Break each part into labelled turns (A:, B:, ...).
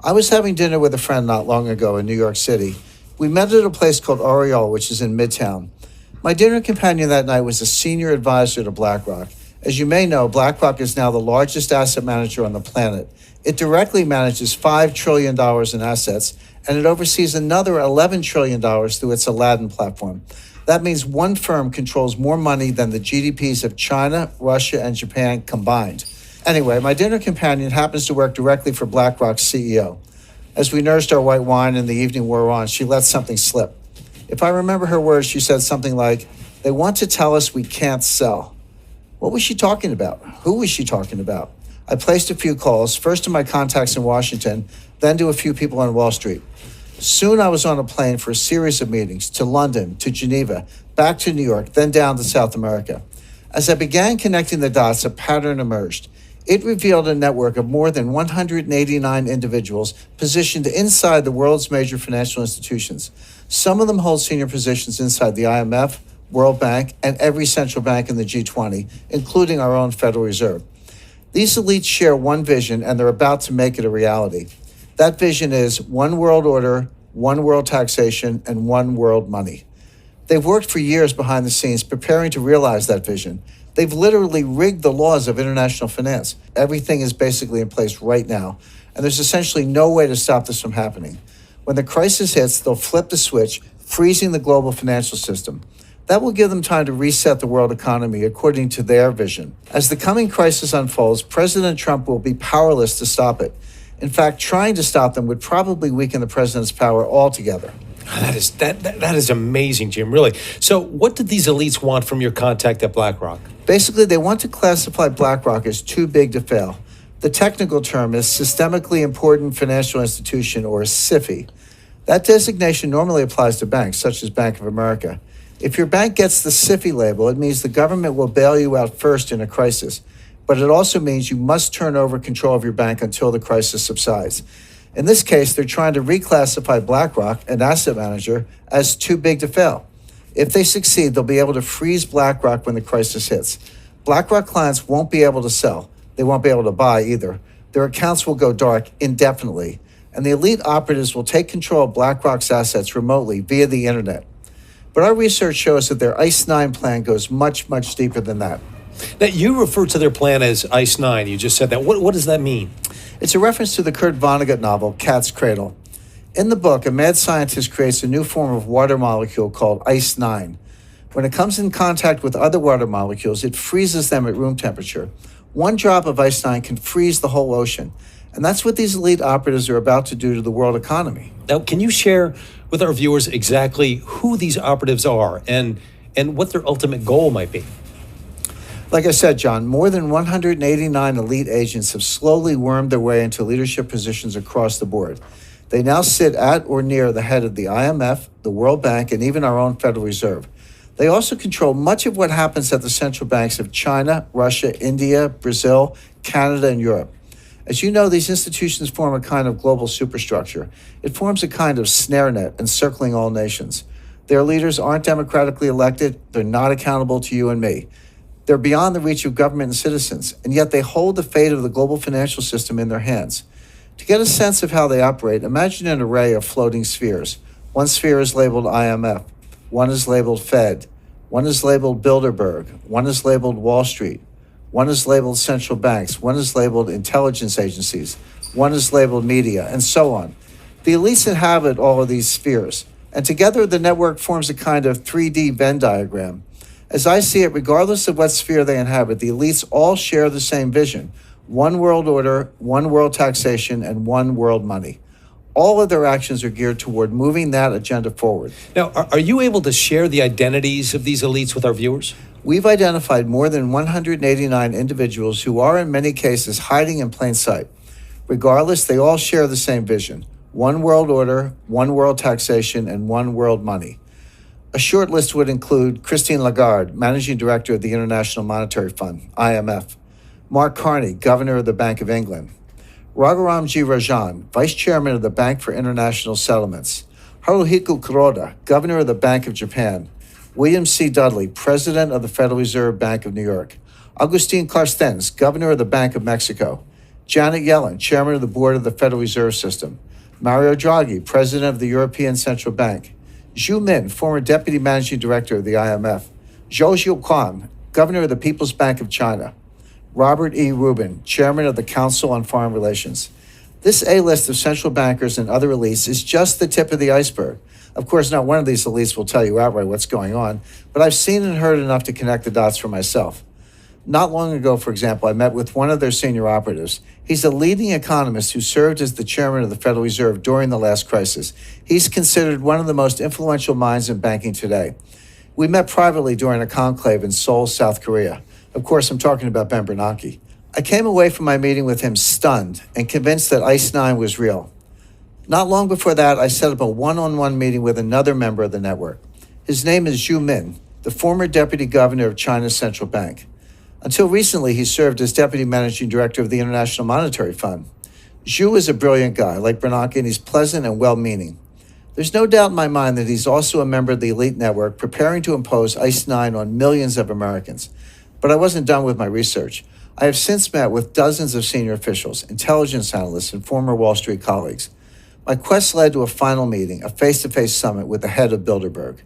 A: I was having dinner with a friend not long ago in New York City. We met at a place called Oriole, which is in Midtown. My dinner companion that night was a senior advisor to BlackRock. As you may know, BlackRock is now the largest asset manager on the planet. It directly manages $5 trillion in assets, and it oversees another $11 trillion through its Aladdin platform. That means one firm controls more money than the GDPs of China, Russia, and Japan combined. Anyway, my dinner companion happens to work directly for BlackRock's CEO. As we nursed our white wine and the evening wore on, she let something slip. If I remember her words, she said something like, "They want to tell us we can't sell." What was she talking about? Who was she talking about? I placed a few calls, first to my contacts in Washington, then to a few people on Wall Street. Soon I was on a plane for a series of meetings to London, to Geneva, back to New York, then down to South America. As I began connecting the dots, a pattern emerged. It revealed a network of more than 189 individuals positioned inside the world's major financial institutions. Some of them hold senior positions inside the IMF, World Bank, and every central bank in the G20, including our own Federal Reserve. These elites share one vision, and they're about to make it a reality. That vision is one world order, one world taxation, and one world money. They've worked for years behind the scenes preparing to realize that vision. They've literally rigged the laws of international finance. Everything is basically in place right now, and there's essentially no way to stop this from happening. When the crisis hits, they'll flip the switch, freezing the global financial system. That will give them time to reset the world economy according to their vision. As the coming crisis unfolds, President Trump will be powerless to stop it. In fact, trying to stop them would probably weaken the president's power altogether.
B: That is amazing, Jim, really. So what did these elites want from your contact at BlackRock?
A: Basically, they want to classify BlackRock as too big to fail. The technical term is Systemically Important Financial Institution, or SIFI. That designation normally applies to banks, such as Bank of America. If your bank gets the SIFI label, it means the government will bail you out first in a crisis. But it also means you must turn over control of your bank until the crisis subsides. In this case, they're trying to reclassify BlackRock, an asset manager, as too big to fail. If they succeed, they'll be able to freeze BlackRock when the crisis hits. BlackRock clients won't be able to sell. They won't be able to buy either. Their accounts will go dark indefinitely. And the elite operatives will take control of BlackRock's assets remotely via the internet. But our research shows that their ICE-9 plan goes much, much deeper than that.
B: Now, you refer to their plan as ICE-9. You just said that. What does that mean?
A: It's a reference to the Kurt Vonnegut novel, Cat's Cradle. In the book, a mad scientist creates a new form of water molecule called ICE-9. When it comes in contact with other water molecules, it freezes them at room temperature. One drop of ICE-9 can freeze the whole ocean. And that's what these elite operatives are about to do to the world economy.
B: Now, can you share with our viewers exactly who these operatives are and what their ultimate goal might be?
A: Like I said, John, more than 189 elite agents have slowly wormed their way into leadership positions across the board. They now sit at or near the head of the IMF, the World Bank, and even our own Federal Reserve. They also control much of what happens at the central banks of China, Russia, India, Brazil, Canada, and Europe. As you know, these institutions form a kind of global superstructure. It forms a kind of snare net encircling all nations. Their leaders aren't democratically elected. They're not accountable to you and me. They're beyond the reach of government and citizens, and yet they hold the fate of the global financial system in their hands. To get a sense of how they operate, imagine an array of floating spheres. One sphere is labeled IMF. One is labeled Fed. One is labeled Bilderberg. One is labeled Wall Street. One is labeled central banks. One is labeled intelligence agencies. One is labeled media, and so on. The elites inhabit all of these spheres, and together the network forms a kind of 3D Venn diagram. As I see it, regardless of what sphere they inhabit, the elites all share the same vision: one world order, one world taxation, and one world money. All of their actions are geared toward moving that agenda forward.
B: Now, are you able to share the identities of these elites with our viewers?
A: We've identified more than 189 individuals who are in many cases hiding in plain sight. Regardless, they all share the same vision: one world order, one world taxation, and one world money. A short list would include Christine Lagarde, Managing Director of the International Monetary Fund, IMF; Mark Carney, Governor of the Bank of England; RAGHURAM RAJAN, Vice Chairman of the Bank for International Settlements; HARUHIKO KURODA, Governor of the Bank of Japan; William C. Dudley, President of the Federal Reserve Bank of New York; Agustin Carstens, Governor of the Bank of Mexico; Janet Yellen, chairman of the board of the Federal Reserve System. Mario Draghi, president of the European Central Bank. Zhu Min, former deputy managing director of the IMF. Zhou Zhiuquan, governor of the People's Bank of China. Robert E. Rubin, chairman of the Council on Foreign Relations. This A-list of central bankers and other elites is just the tip of the iceberg. Of course, not one of these elites will tell you outright what's going on, but I've seen and heard enough to connect the dots for myself. Not long ago, for example, I met with one of their senior operatives. He's a leading economist who served as the chairman of the Federal Reserve during the last crisis. He's considered one of the most influential minds in banking today. We met privately during a conclave in Seoul, South Korea. Of course, I'm talking about Ben Bernanke. I came away from my meeting with him stunned and convinced that ICE-9 was real. Not long before that, I set up a one-on-one meeting with another member of the network. His name is Zhu Min, the former deputy governor of China's central bank. Until recently, he served as deputy managing director of the International Monetary Fund. Zhu is a brilliant guy, like Bernanke, and he's pleasant and well-meaning. There's no doubt in my mind that he's also a member of the elite network preparing to impose ICE-9 on millions of Americans. But I wasn't done with my research. I have since met with dozens of senior officials, intelligence analysts, and former Wall Street colleagues. My quest led to a final meeting, a face-to-face summit with the head of Bilderberg.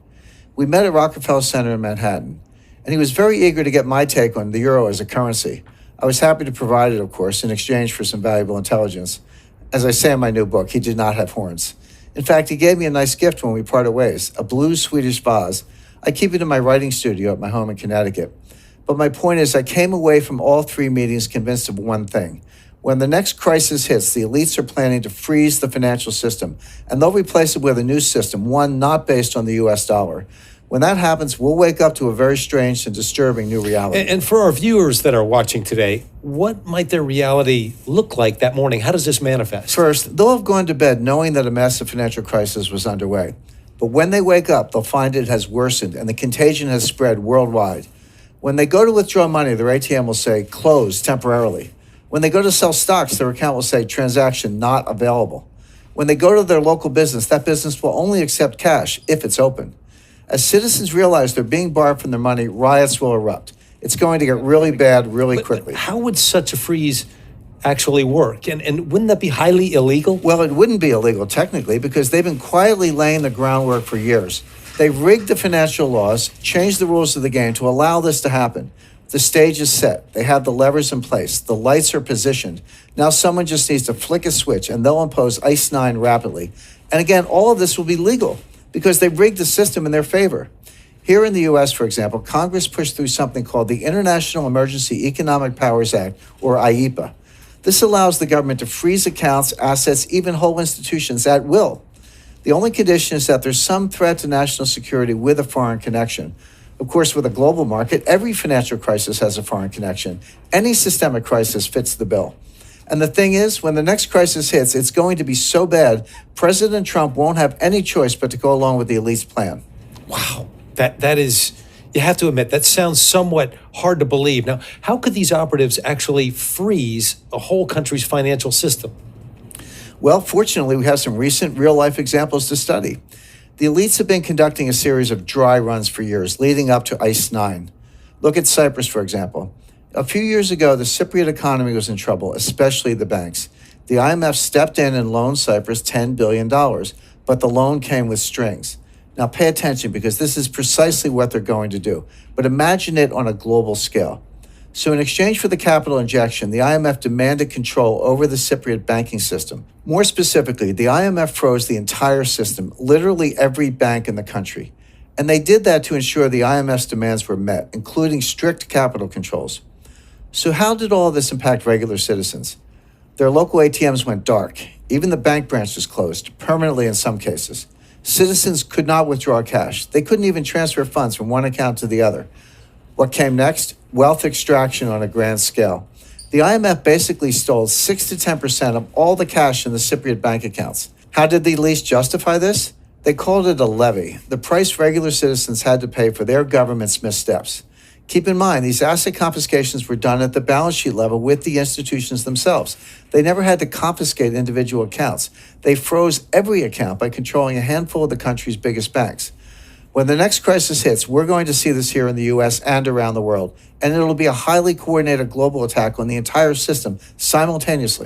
A: We met at Rockefeller Center in Manhattan, and he was very eager to get my take on the euro as a currency. I was happy to provide it, of course, in exchange for some valuable intelligence. As I say in my new book, he did not have horns. In fact, he gave me a nice gift when we parted ways, a blue Swedish vase. I keep it in my writing studio at my home in Connecticut. But my point is, I came away from all three meetings convinced of one thing. When the next crisis hits, the elites are planning to freeze the financial system, and they'll replace it with a new system, one not based on the US dollar. When that happens, we'll wake up to a very strange and disturbing new reality.
B: And for our viewers that are watching today, what might their reality look like that morning? How does this manifest?
A: First, they'll have gone to bed knowing that a massive financial crisis was underway. But when they wake up, they'll find it has worsened and the contagion has spread worldwide. When they go to withdraw money, their ATM will say, closed temporarily. When they go to sell stocks, their account will say, transaction not available. When they go to their local business, that business will only accept cash if it's open. As citizens realize they're being barred from their money, riots will erupt. It's going to get really bad really quickly.
B: But how would such a freeze actually work? And wouldn't that be highly illegal?
A: Well, it wouldn't be illegal technically because they've been quietly laying the groundwork for years. They've rigged the financial laws, changed the rules of the game to allow this to happen. The stage is set. They have the levers in place. The lights are positioned. Now someone just needs to flick a switch and they'll impose ICE-9 rapidly. And again, all of this will be legal because they've rigged the system in their favor. Here in the U.S., for example, Congress pushed through something called the International Emergency Economic Powers Act, or IEPA. This allows the government to freeze accounts, assets, even whole institutions at will. The only condition is that there's some threat to national security with a foreign connection. Of course, with a global market, every financial crisis has a foreign connection. Any systemic crisis fits the bill. And the thing is, when the next crisis hits, it's going to be so bad, President Trump won't have any choice but to go along with the elite's plan.
B: Wow. That is, you have to admit, that sounds somewhat hard to believe. Now, how could these operatives actually freeze a whole country's financial system?
A: Well, fortunately, we have some recent real-life examples to study. The elites have been conducting a series of dry runs for years, leading up to ICE-9. Look at Cyprus, for example. A few years ago, the Cypriot economy was in trouble, especially the banks. The IMF stepped in and loaned Cyprus $10 billion, but the loan came with strings. Now pay attention because this is precisely what they're going to do, but imagine it on a global scale. So in exchange for the capital injection, the IMF demanded control over the Cypriot banking system. More specifically, the IMF froze the entire system, literally every bank in the country. And they did that to ensure the IMF's demands were met, including strict capital controls. So how did all of this impact regular citizens? Their local ATMs went dark. Even the bank branch was closed, permanently in some cases. Citizens could not withdraw cash. They couldn't even transfer funds from one account to the other. What came next? Wealth extraction on a grand scale. The IMF basically stole 6 to 10% of all the cash in the Cypriot bank accounts. How did the elites justify this? They called it a levy, the price regular citizens had to pay for their government's missteps. Keep in mind, these asset confiscations were done at the balance sheet level with the institutions themselves. They never had to confiscate individual accounts. They froze every account by controlling a handful of the country's biggest banks. When the next crisis hits, we're going to see this here in the US and around the world, and it'll be a highly coordinated global attack on the entire system simultaneously.